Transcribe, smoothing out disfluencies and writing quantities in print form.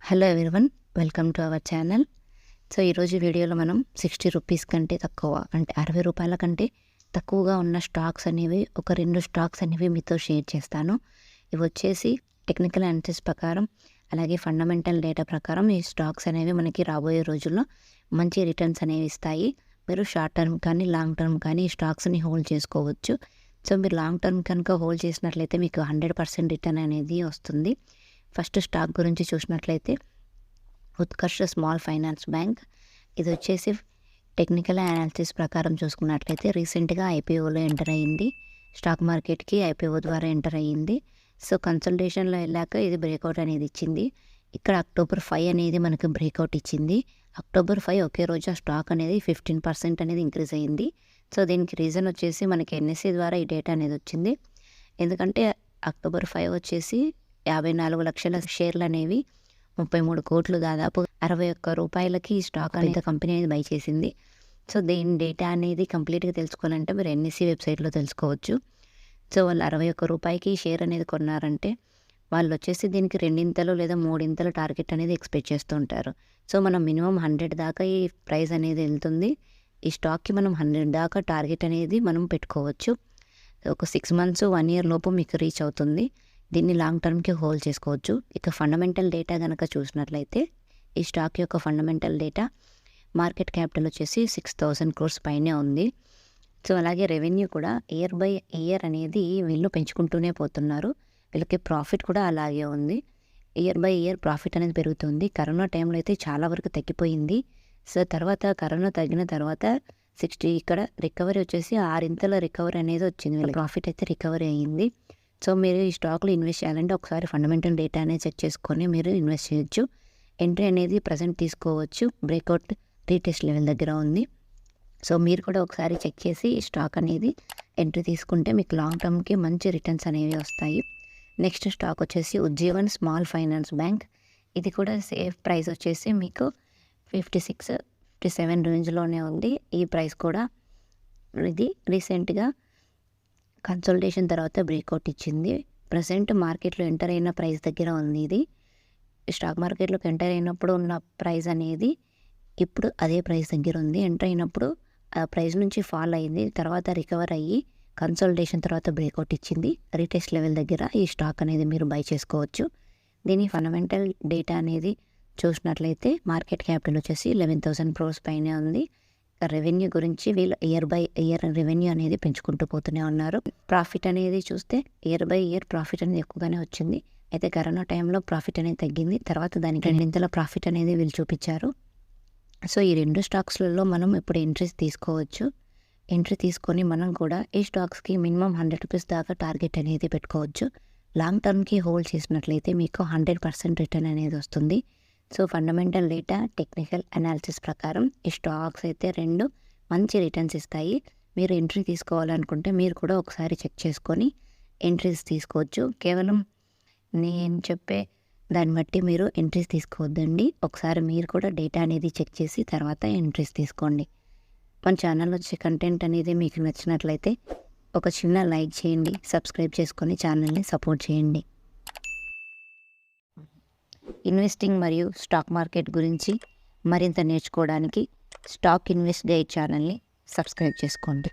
Hello everyone, welcome to our channel. So ఈరోజు వీడియోలో మనం 60 రూపీస్ కంటే తక్కువ, అంటే 60 రూపాయల కంటే తక్కువగా ఉన్న స్టాక్స్ అనేవి ఒక 2 స్టాక్స్ అనేవి మీతో షేర్ చేస్తాను. ఇవి వచ్చేసి టెక్నికల్ అనాలిసిస్ ప్రకారం, అలాగే ఫండమెంటల్ డేటా ప్రకారం ఈ స్టాక్స్ అనేవి మనకి రాబోయే రోజుల్లో మంచి రిటర్న్స్ అనేవి ఇస్తాయి. మీరు షార్ట్ టర్మ్ కానీ లాంగ్ టర్మ్ కానీ ఈ స్టాక్స్ని హోల్డ్ చేసుకోవచ్చు. సో మీరు లాంగ్ టర్మ్ కనుక హోల్డ్ చేసినట్లయితే మీకు 100% రిటర్న్ అనేది వస్తుంది. ఫస్ట్ స్టాక్ గురించి చూసినట్లయితే ఉత్కర్ష స్మాల్ ఫైనాన్స్ బ్యాంక్. ఇది వచ్చేసి టెక్నికల్ అనాలిసిస్ ప్రకారం చూసుకున్నట్లయితే రీసెంట్గా ఐపీఓలో ఎంటర్ అయ్యింది. స్టాక్ మార్కెట్కి ఐపీఓ ద్వారా ఎంటర్ అయ్యింది. సో కన్సల్టేషన్లో వెళ్ళాక ఇది బ్రేక్అవుట్ అనేది ఇచ్చింది. ఇక్కడ October 5 అనేది మనకు బ్రేక్అవుట్ ఇచ్చింది. October 5 ఒకే రోజు ఆ స్టాక్ అనేది 15% అనేది ఇంక్రీజ్ అయ్యింది. సో దీనికి రీజన్ వచ్చేసి మనకి ఎన్ఎస్సి ద్వారా ఈ డేటా అనేది వచ్చింది. ఎందుకంటే October 5 వచ్చేసి 54 లక్షల షేర్లు అనేవి 33 కోట్లు, దాదాపు 61 రూపాయలకి ఈ స్టాక్ అనేది కంపెనీ అనేది బై చేసింది. సో దీని డేటా అనేది కంప్లీట్గా తెలుసుకోవాలంటే మీరు ఎన్ఎస్సి వెబ్సైట్లో తెలుసుకోవచ్చు. సో వాళ్ళు 61 రూపాయకి షేర్ అనేది కొన్నారంటే వాళ్ళు వచ్చేసి దీనికి 2 లేదా 3 టార్గెట్ అనేది ఎక్స్పెక్ట్ చేస్తూ ఉంటారు. సో మనం మినిమం 100 దాకా ఈ ప్రైస్ అనేది వెళ్తుంది. ఈ స్టాక్కి మనం 100 దాకా టార్గెట్ అనేది మనం పెట్టుకోవచ్చు. ఒక 6 months 1 year లోపు మీకు రీచ్ అవుతుంది. దీన్ని లాంగ్ టర్మ్కి హోల్డ్ చేసుకోవచ్చు. ఇక ఫండమెంటల్ డేటా కనుక చూసినట్లయితే ఈ స్టాక్ యొక్క ఫండమెంటల్ డేటా మార్కెట్ క్యాపిటల్ వచ్చేసి 6,000 crores పైనే ఉంది. సో అలాగే రెవెన్యూ కూడా ఇయర్ బై ఇయర్ అనేది వీళ్ళు పెంచుకుంటూనే పోతున్నారు. వీళ్ళకి ప్రాఫిట్ కూడా అలాగే ఉంది. ఇయర్ బై ఇయర్ ప్రాఫిట్ అనేది పెరుగుతుంది. కరోనా టైంలో అయితే చాలా వరకు తగ్గిపోయింది. సో తర్వాత కరోనా తగ్గిన తర్వాత 60 ఇక్కడ రికవరీ వచ్చేసి 6 రికవరీ అనేది వచ్చింది. వీళ్ళ ప్రాఫిట్ అయితే రికవరీ అయ్యింది. సో మీరు ఈ స్టాక్లో ఇన్వెస్ట్ చేయాలంటే ఒకసారి ఫండమెంటల్ డేటా అనేది చెక్ చేసుకొని మీరు ఇన్వెస్ట్ చేయొచ్చు. ఎంట్రీ అనేది ప్రజెంట్ తీసుకోవచ్చు. బ్రేక్అవుట్ రీటెస్ట్ లెవెల్ దగ్గర ఉంది. సో మీరు కూడా ఒకసారి చెక్ చేసి ఈ స్టాక్ అనేది ఎంట్రీ తీసుకుంటే మీకు లాంగ్ టర్మ్కి మంచి రిటర్న్స్ అనేవి వస్తాయి. నెక్స్ట్ స్టాక్ వచ్చేసి ఉజ్జీవన్ స్మాల్ ఫైనాన్స్ బ్యాంక్. ఇది కూడా సేఫ్ ప్రైస్ వచ్చేసి మీకు 56-57 రేంజ్లోనే ఉంది. ఈ ప్రైస్ కూడా ఇది రీసెంట్గా కన్సల్టేషన్ తర్వాత బ్రేక్అవుట్ ఇచ్చింది. ప్రజెంట్ మార్కెట్లో ఎంటర్ అయిన ప్రైస్ దగ్గర ఉంది. ఇది స్టాక్ మార్కెట్లోకి ఎంటర్ అయినప్పుడు ఉన్న ప్రైస్ అనేది ఇప్పుడు అదే ప్రైస్ దగ్గర ఉంది. ఎంటర్ అయినప్పుడు ఆ ప్రైస్ నుంచి ఫాల్ అయింది, తర్వాత రికవర్ అయ్యి కన్సల్టేషన్ తర్వాత బ్రేక్అవుట్ ఇచ్చింది. రీటెస్ట్ లెవెల్ దగ్గర ఈ స్టాక్ అనేది మీరు బై చేసుకోవచ్చు. దీని ఫండమెంటల్ డేటా అనేది చూసినట్లయితే మార్కెట్ క్యాపిటల్ వచ్చేసి 11,000 crores పైనే ఉంది. రెవెన్యూ గురించి వీళ్ళు ఇయర్ బై ఇయర్ రెవెన్యూ అనేది పెంచుకుంటూ పోతూనే ఉన్నారు. ప్రాఫిట్ అనేది చూస్తే ఇయర్ బై ఇయర్ ప్రాఫిట్ అనేది ఎక్కువగానే వచ్చింది. అయితే కరోనా టైంలో ప్రాఫిట్ అనేది తగ్గింది. తర్వాత దానికి 2 ప్రాఫిట్ అనేది వీళ్ళు చూపించారు. సో ఈ 2 స్టాక్స్లలో మనం ఇప్పుడు ఎంట్రీస్ తీసుకోవచ్చు. ఎంట్రీ తీసుకొని మనం కూడా ఈ స్టాక్స్కి మినిమం 100 రూపీస్ దాకా టార్గెట్ అనేది పెట్టుకోవచ్చు. లాంగ్ టర్మ్కి హోల్డ్ చేసినట్లయితే మీకు 100% రిటర్న్ అనేది వస్తుంది. So fundamental data, technical analysis ప్రకారం ఈ స్టాక్స్ అయితే 2 మంచి రిటర్న్స్ ఇస్తాయి. మీరు ఎంట్రీ తీసుకోవాలనుకుంటే మీరు కూడా ఒకసారి చెక్ చేసుకొని ఎంట్రీస్ తీసుకోవచ్చు. కేవలం నేను చెప్పే దాన్ని బట్టి మీరు ఎంట్రీస్ తీసుకోవద్దండి. ఒకసారి మీరు కూడా డేటా అనేది చెక్ చేసి తర్వాత ఎంట్రీస్ తీసుకోండి. మన ఛానల్లో వచ్చే కంటెంట్ అనేది మీకు నచ్చినట్లయితే ఒక చిన్న లైక్ చేయండి, సబ్స్క్రైబ్ చేసుకొని ఛానల్ని సపోర్ట్ చేయండి. ఇన్వెస్టింగ్ మరియు స్టాక్ మార్కెట్ గురించి మరింత నేర్చుకోవడానికి స్టాక్ ఇన్వెస్ట్ గైడ్ ఛానల్ని సబ్స్క్రైబ్ చేసుకోండి.